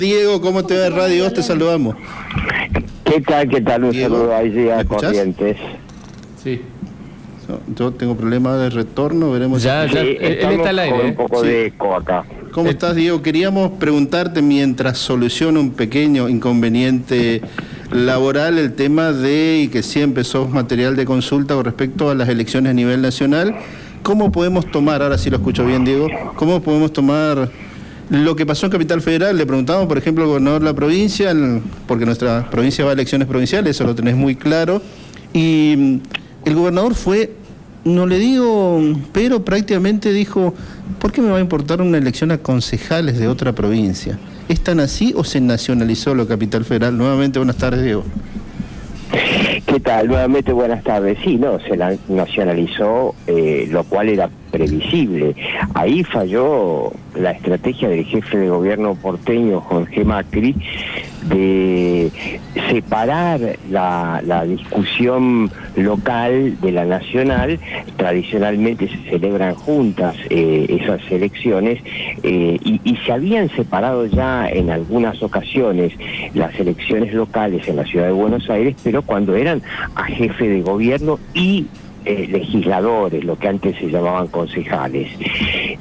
Diego, ¿cómo te va de Radio? Te saludamos. ¿Qué tal? Un Diego, saludo allí a ¿escuchás? Corrientes. Sí. Yo tengo problemas de retorno, veremos. Ya, Sí, él está al aire. con un poco de eco acá. ¿Cómo estás, Diego? Queríamos preguntarte, mientras soluciona un pequeño inconveniente laboral, el tema de, y que siempre sos material de consulta con respecto a las elecciones a nivel nacional, ¿cómo podemos tomar, ahora sí lo escucho bien, Diego, cómo podemos tomar lo que pasó en Capital Federal? Le preguntamos, por ejemplo, al gobernador de la provincia, porque nuestra provincia va a elecciones provinciales, eso lo tenés muy claro, y el gobernador fue, no le digo, pero prácticamente dijo, ¿por qué me va a importar una elección a concejales de otra provincia? ¿Es tan así o se nacionalizó lo Capital Federal? Nuevamente, buenas tardes, Diego. ¿Qué tal? Nuevamente buenas tardes. Sí, no, se la nacionalizó, lo cual era previsible. Ahí falló la estrategia del jefe de gobierno porteño, Jorge Macri, de separar la discusión local de la nacional. Tradicionalmente se celebran juntas esas elecciones y se habían separado ya en algunas ocasiones las elecciones locales en la ciudad de Buenos Aires, pero cuando eran a jefe de gobierno y legisladores, lo que antes se llamaban concejales.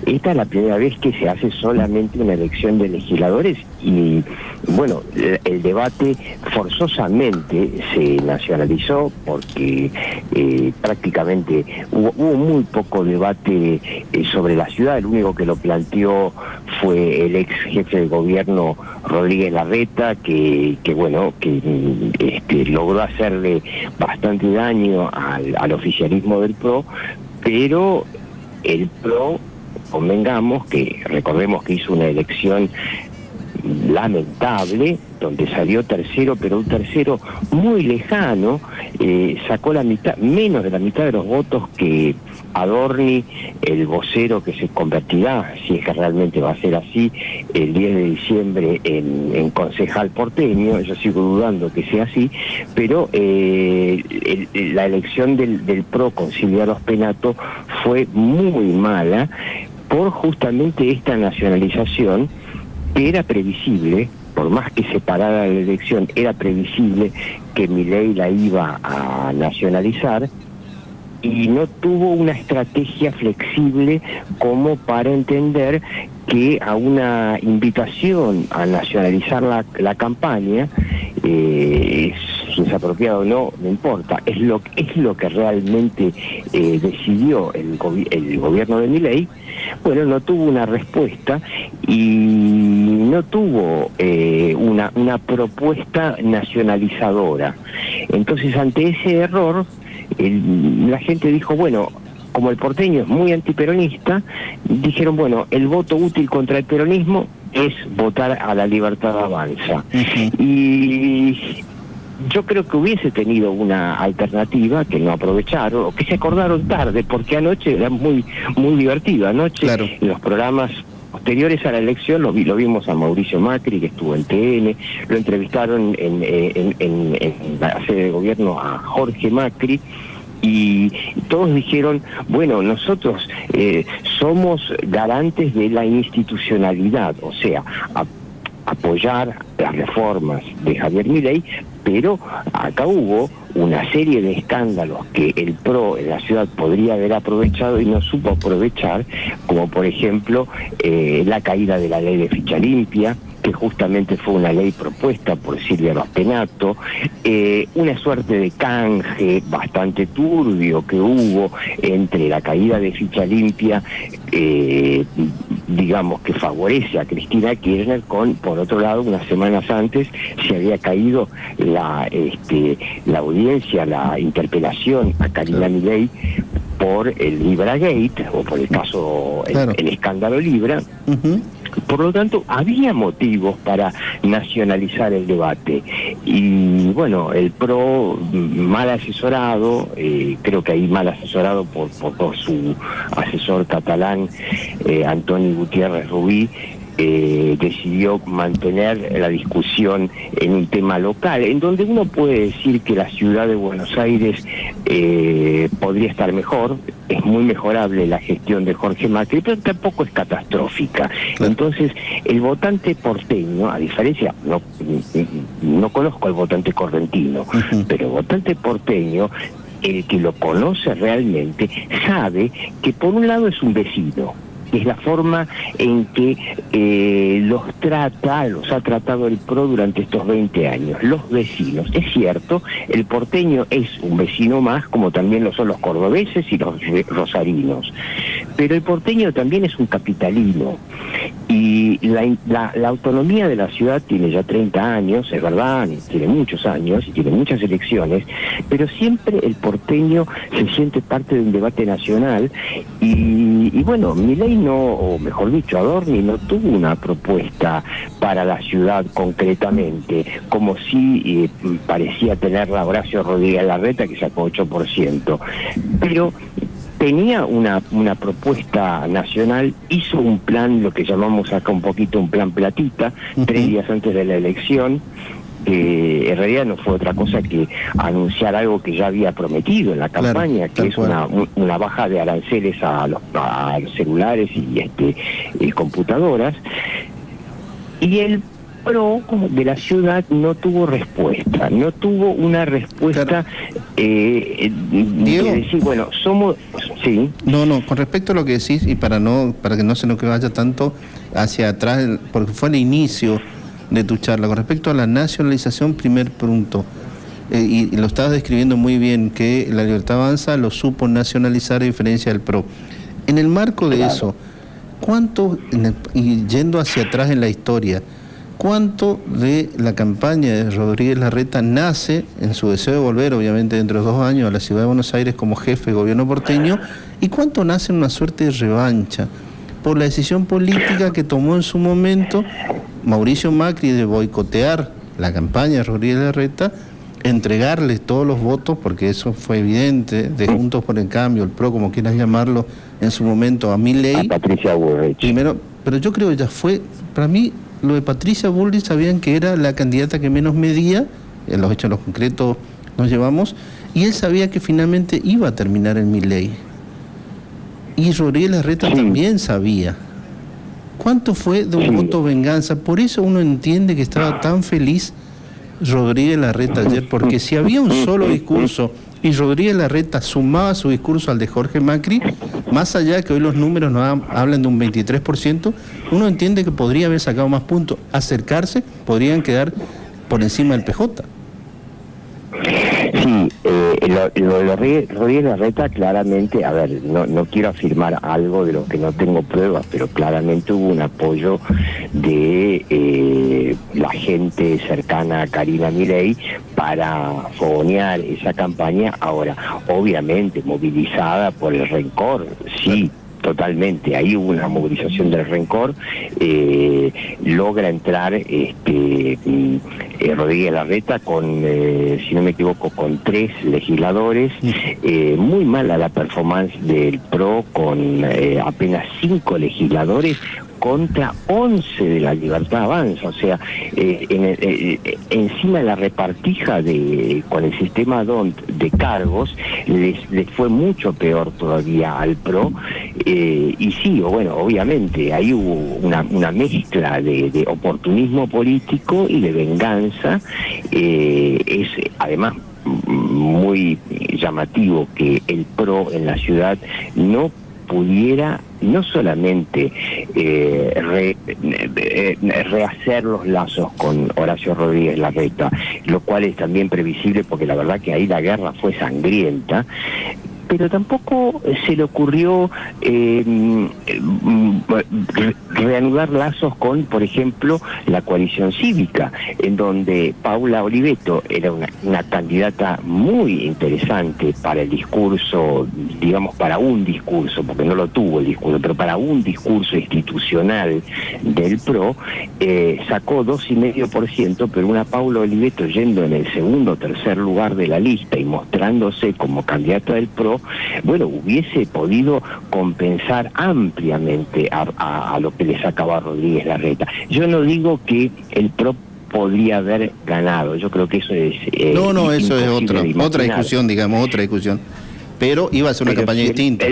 Esta es la primera vez que se hace solamente una elección de legisladores y, bueno, el debate forzosamente se nacionalizó porque prácticamente hubo muy poco debate sobre la ciudad. El único que lo planteó fue el ex jefe de gobierno Rodríguez Larreta, que logró hacerle bastante daño al oficialismo del PRO, pero el PRO, recordemos que hizo una elección lamentable, donde salió tercero, pero un tercero muy lejano, sacó menos de la mitad de los votos que Adorni, el vocero que se convertirá, si es que realmente va a ser así, el 10 de diciembre en concejal porteño. Yo sigo dudando que sea así, pero la elección del PRO con Silvia Rospenato fue muy mala por justamente esta nacionalización que era previsible. Por más que separara la elección, era previsible que Milei la iba a nacionalizar y no tuvo una estrategia flexible como para entender que a una invitación a nacionalizar la campaña, si es apropiado o no, no importa, es lo que realmente decidió el gobierno de Milei. Bueno, no tuvo una respuesta y no tuvo una propuesta nacionalizadora. Entonces, ante ese error, la gente dijo, bueno, como el porteño es muy antiperonista, dijeron, bueno, el voto útil contra el peronismo es votar a La Libertad Avanza. Uh-huh. Y yo creo que hubiese tenido una alternativa que no aprovecharon, o que se acordaron tarde, porque anoche era muy divertido. Anoche, claro, en los programas posteriores a la elección lo vimos a Mauricio Macri, que estuvo en TN, lo entrevistaron en la sede de gobierno a Jorge Macri, y todos dijeron, bueno, nosotros somos garantes de la institucionalidad, o sea, apoyar las reformas de Javier Milei, pero acá hubo una serie de escándalos que el PRO en la ciudad podría haber aprovechado y no supo aprovechar, como por ejemplo la caída de la ley de ficha limpia, que justamente fue una ley propuesta por Silvia Rospenato, una suerte de canje bastante turbio que hubo entre la caída de ficha limpia, digamos que favorece a Cristina Kirchner, por otro lado, unas semanas antes se había caído la audiencia, la interpelación a Karina Milei por el Libragate, o por el caso, claro, el escándalo Libra. Uh-huh. Por lo tanto, había motivos para nacionalizar el debate. Y bueno, el PRO, mal asesorado, creo que ahí mal asesorado por su asesor catalán, Antoni Gutiérrez Rubí, decidió mantener la discusión en un tema local, en donde uno puede decir que la ciudad de Buenos Aires podría estar mejor. Es muy mejorable la gestión de Jorge Macri, pero tampoco es catastrófica. Entonces, el votante porteño, a diferencia, no conozco al votante correntino, pero el votante porteño, el que lo conoce realmente, sabe que por un lado es un vecino, es la forma en que los ha tratado el PRO durante estos 20 años, los vecinos. Es cierto, el porteño es un vecino más, como también lo son los cordobeses y los rosarinos, pero el porteño también es un capitalino, y la autonomía de la ciudad tiene ya 30 años, es verdad, tiene muchos años y tiene muchas elecciones, pero siempre el porteño se siente parte de un debate nacional, y bueno, Milei no, o mejor dicho, Adorni no tuvo una propuesta para la ciudad concretamente, como si parecía tenerla Horacio Rodríguez Larreta, que sacó 8%, pero tenía una propuesta nacional, hizo un plan, lo que llamamos acá un poquito un plan platita, 3 días antes de la elección. En realidad no fue otra cosa que anunciar algo que ya había prometido en la campaña, que es una baja de aranceles a los celulares y computadoras. Y el PRO de la ciudad no tuvo respuesta, no tuvo una respuesta de decir, bueno, somos... Sí. No, con respecto a lo que decís, y para que no se nos vaya tanto hacia atrás, porque fue el inicio de tu charla, con respecto a la nacionalización, primer punto, y lo estabas describiendo muy bien, que la Libertad Avanza lo supo nacionalizar a diferencia del PRO. En el marco de eso, ¿cuánto, y yendo hacia atrás en la historia, cuánto de la campaña de Rodríguez Larreta nace en su deseo de volver, obviamente dentro de 2 años, a la ciudad de Buenos Aires como jefe de gobierno porteño, y cuánto nace en una suerte de revancha por la decisión política que tomó en su momento Mauricio Macri de boicotear la campaña de Rodríguez Larreta, entregarles todos los votos, porque eso fue evidente, de Juntos por el Cambio, el PRO, como quieras llamarlo, en su momento a Milei. A Patricia Bullrich. Primero, pero yo creo que ya fue, para mí, lo de Patricia Bullrich sabían que era la candidata que menos medía, en los hechos, los concretos nos llevamos, y él sabía que finalmente iba a terminar en Milei. Y Rodríguez Larreta también sabía. ¿Cuánto fue de un voto venganza? Por eso uno entiende que estaba tan feliz Rodríguez Larreta ayer, porque si había un solo discurso y Rodríguez Larreta sumaba su discurso al de Jorge Macri, más allá de que hoy los números nos hablan de un 23%, uno entiende que podría haber sacado más puntos, acercarse, podrían quedar por encima del PJ. Sí, lo de Rodríguez Larreta claramente, a ver, no quiero afirmar algo de lo que no tengo pruebas, pero claramente hubo un apoyo de la gente cercana a Karina Milei para fogonear esa campaña. Ahora, obviamente movilizada por el rencor, sí. Totalmente, ahí hubo una movilización del rencor, logra entrar Rodríguez Larreta con, si no me equivoco, con 3 legisladores, muy mala la performance del PRO con apenas 5 legisladores contra 11 de la Libertad Avanza, o sea, encima de la repartija con el sistema DONT de cargos, les fue mucho peor todavía al PRO, y sí, bueno, obviamente, ahí hubo una mezcla de oportunismo político y de venganza. Es además muy llamativo que el PRO en la ciudad no pudiera no solamente rehacer los lazos con Horacio Rodríguez Larreta, lo cual es también previsible porque la verdad que ahí la guerra fue sangrienta, pero tampoco se le ocurrió reanudar lazos con, por ejemplo, la coalición cívica, en donde Paula Oliveto era una candidata muy interesante para el discurso, digamos, para un discurso, porque no lo tuvo el discurso, pero para un discurso institucional del PRO, sacó 2,5%, pero una Paula Oliveto yendo en el segundo o tercer lugar de la lista y mostrándose como candidata del PRO, PRO, bueno, hubiese podido compensar ampliamente a lo que le sacaba Rodríguez Larreta. Yo no digo que el PRO podría haber ganado, yo creo que eso es No, eso es imposible de otra imaginar. discusión, digamos, otra discusión. Pero iba a ser una Pero campaña si distinta.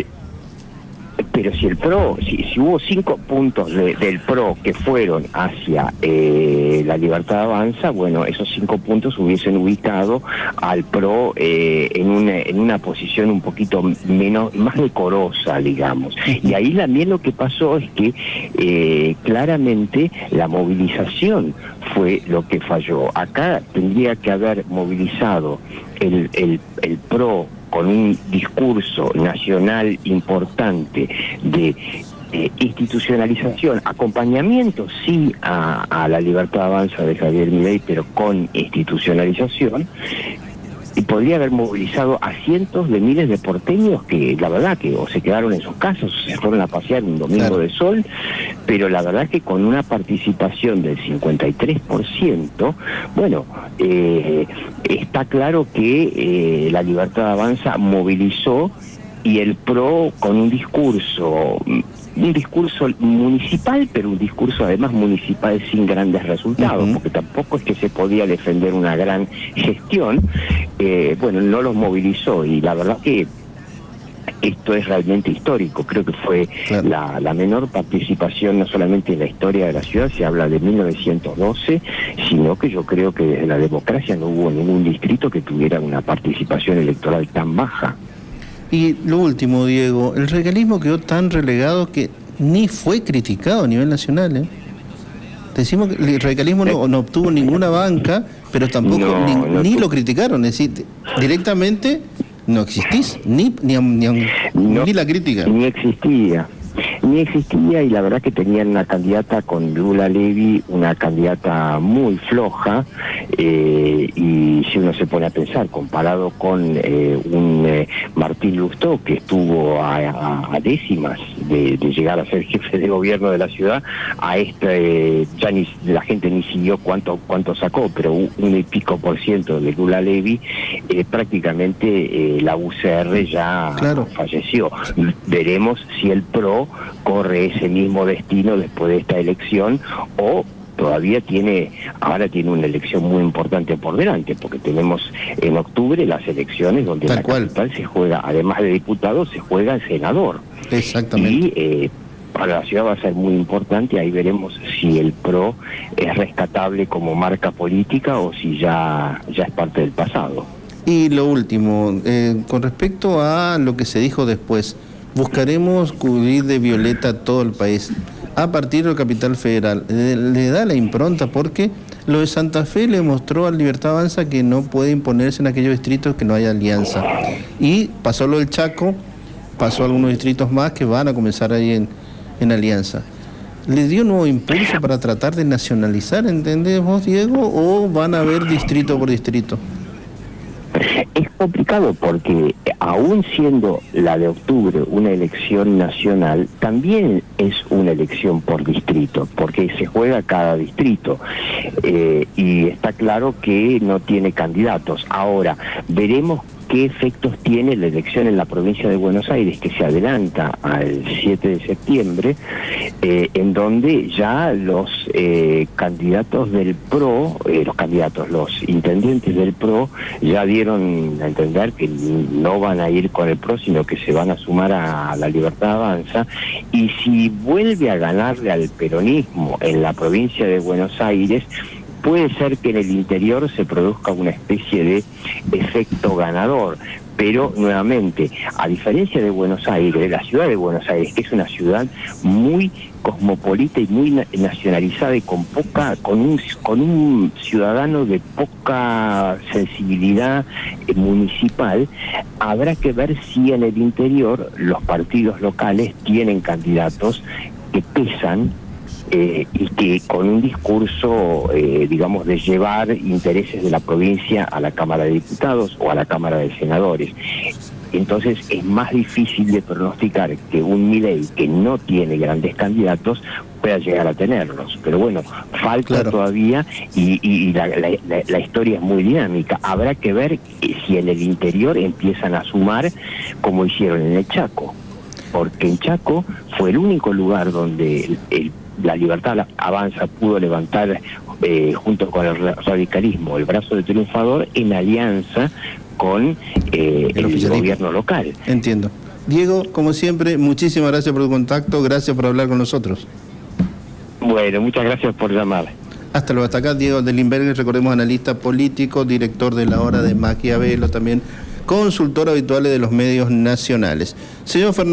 Pero si el PRO, si hubo 5 puntos del PRO que fueron hacia la Libertad Avanza, bueno, esos 5 puntos hubiesen ubicado al PRO en una posición un poquito más decorosa, digamos. Y ahí también lo que pasó es que claramente la movilización fue lo que falló. Acá tendría que haber movilizado el PRO con un discurso nacional importante de institucionalización, acompañamiento sí a la Libertad Avanza de Javier Milei, pero con institucionalización, y podría haber movilizado a cientos de miles de porteños que la verdad que o se quedaron en sus casas o se fueron a pasear un domingo de sol, pero la verdad que con una participación del 53%, bueno, está claro que la Libertad Avanza movilizó y el PRO con un discurso municipal, pero un discurso además municipal sin grandes resultados, porque tampoco es que se podía defender una gran gestión, bueno, no los movilizó, y la verdad que esto es realmente histórico. Creo que fue la menor participación no solamente en la historia de la ciudad, se habla de 1912, sino que yo creo que desde la democracia no hubo ningún distrito que tuviera una participación electoral tan baja. Y lo último, Diego, el radicalismo quedó tan relegado que ni fue criticado a nivel nacional, ¿eh? Decimos que el radicalismo no obtuvo ninguna banca, pero tampoco ni lo criticaron, es decir, directamente no existís, ni la crítica. Ni existía, y la verdad que tenían una candidata con Lula Levy, una candidata muy floja, y si uno se pone a pensar, comparado con un Martín Lustó que estuvo a décimas de llegar a ser jefe de gobierno de la ciudad, a ya la gente ni siguió cuánto sacó, pero 1% de Lula Levy, prácticamente la UCR ya falleció. Veremos si el PRO corre ese mismo destino después de esta elección, o todavía ahora tiene una elección muy importante por delante, porque tenemos en octubre las elecciones donde en la capital se juega, además de diputados, se juega el senador. Exactamente. Y para la ciudad va a ser muy importante, ahí veremos si el PRO es rescatable como marca política o si ya es parte del pasado. Y lo último, con respecto a lo que se dijo después, buscaremos cubrir de violeta todo el país. A partir de la capital federal, le da la impronta, porque lo de Santa Fe le mostró a Libertad Avanza que no puede imponerse en aquellos distritos que no haya alianza. Y pasó lo del Chaco, pasó algunos distritos más que van a comenzar ahí en alianza. ¿Le dio un nuevo impulso para tratar de nacionalizar, entendés vos, Diego, o van a ver distrito por distrito? Es complicado porque aún siendo la de octubre una elección nacional, también es una elección por distrito, porque se juega cada distrito, y está claro que no tiene candidatos. Ahora, veremos qué efectos tiene la elección en la provincia de Buenos Aires, que se adelanta al 7 de septiembre, en donde ya los candidatos del PRO, los intendentes del PRO, ya dieron a entender que no van a ir con el PRO, sino que se van a sumar a la Libertad Avanza, y si vuelve a ganarle al peronismo en la provincia de Buenos Aires, puede ser que en el interior se produzca una especie de efecto ganador, pero nuevamente, a diferencia de Buenos Aires, de la ciudad de Buenos Aires, que es una ciudad muy cosmopolita y muy nacionalizada y con un ciudadano de poca sensibilidad municipal, habrá que ver si en el interior los partidos locales tienen candidatos que pesan, y que con un discurso, digamos, de llevar intereses de la provincia a la Cámara de Diputados o a la Cámara de Senadores. Entonces es más difícil de pronosticar que un Milei que no tiene grandes candidatos pueda llegar a tenerlos. Pero bueno, falta todavía y la historia es muy dinámica. Habrá que ver si en el interior empiezan a sumar como hicieron en el Chaco. Porque en Chaco fue el único lugar donde la Libertad Avanza pudo levantar junto con el radicalismo el brazo de triunfador en alianza con el gobierno local. Entiendo. Diego, como siempre, muchísimas gracias por tu contacto, gracias por hablar con nosotros. Bueno, muchas gracias por llamar. Hasta luego, hasta acá Diego de Limberger, recordemos, analista político, director de La Hora de Maquiavelo, también consultor habitual de los medios nacionales. Señor Fernández.